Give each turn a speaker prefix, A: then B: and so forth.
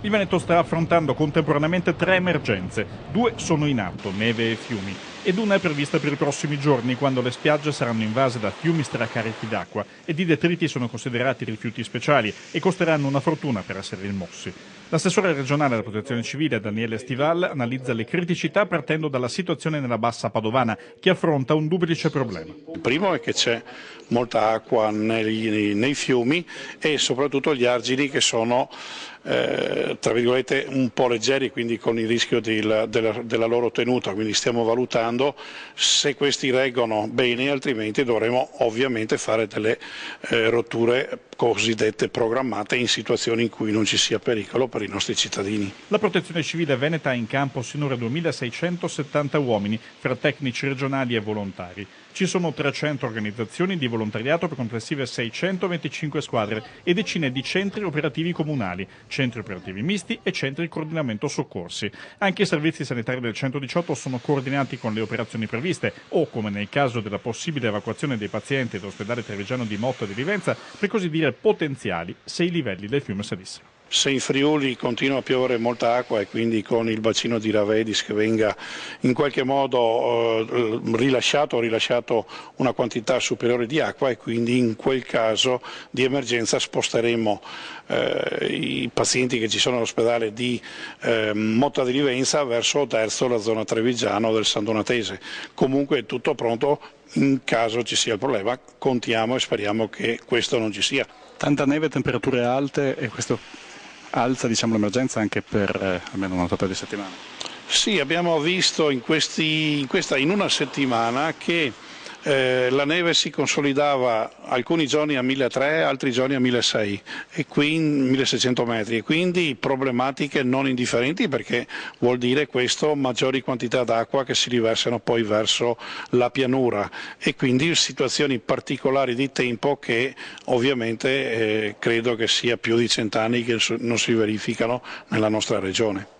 A: Il Veneto sta affrontando contemporaneamente tre emergenze. Due sono in atto, neve e fiumi, ed una è prevista per i prossimi giorni, quando le spiagge saranno invase da fiumi stracarichi d'acqua ed i detriti sono considerati rifiuti speciali e costeranno una fortuna per essere rimossi. L'assessore regionale della Protezione Civile, Daniele Stival, analizza le criticità partendo dalla situazione nella bassa padovana, che affronta un duplice problema.
B: Il primo è che c'è molta acqua nei fiumi e soprattutto gli argini che sono tra virgolette un po' leggeri, quindi con il rischio della loro tenuta, quindi stiamo valutando se questi reggono bene, altrimenti dovremo ovviamente fare delle rotture cosiddette programmate in situazioni in cui non ci sia pericolo per i nostri cittadini.
A: La Protezione Civile veneta ha in campo sinora 2670 uomini, fra tecnici regionali e volontari. Ci sono 300 organizzazioni di volontariato per complessive 625 squadre e decine di centri operativi comunali, centri operativi misti e centri di coordinamento soccorsi. Anche i servizi sanitari del 118 sono coordinati con le operazioni previste o, come nel caso della possibile evacuazione dei pazienti dall'ospedale trevigiano di Motta di Livenza, per così dire potenziali se i livelli del fiume salissero.
B: Se in Friuli continua a piovere molta acqua e quindi con il bacino di Ravedis che venga in qualche modo rilasciato una quantità superiore di acqua, e quindi in quel caso di emergenza sposteremo i pazienti che ci sono all'ospedale di Motta di Livenza verso Oterzo, la zona Trevigiano del San Donatese. Comunque è tutto pronto in caso ci sia il problema, contiamo e speriamo che questo non ci sia.
C: Tanta neve, temperature alte e questo alza l'emergenza anche per almeno una totale di settimane.
B: Sì, abbiamo visto in una settimana che la neve si consolidava alcuni giorni a 1.300, altri giorni a 1.600 e qui 1.600 metri, e quindi problematiche non indifferenti, perché vuol dire questo maggiori quantità d'acqua che si riversano poi verso la pianura, e quindi situazioni particolari di tempo che ovviamente credo che sia più di 100 anni che non si verificano nella nostra regione.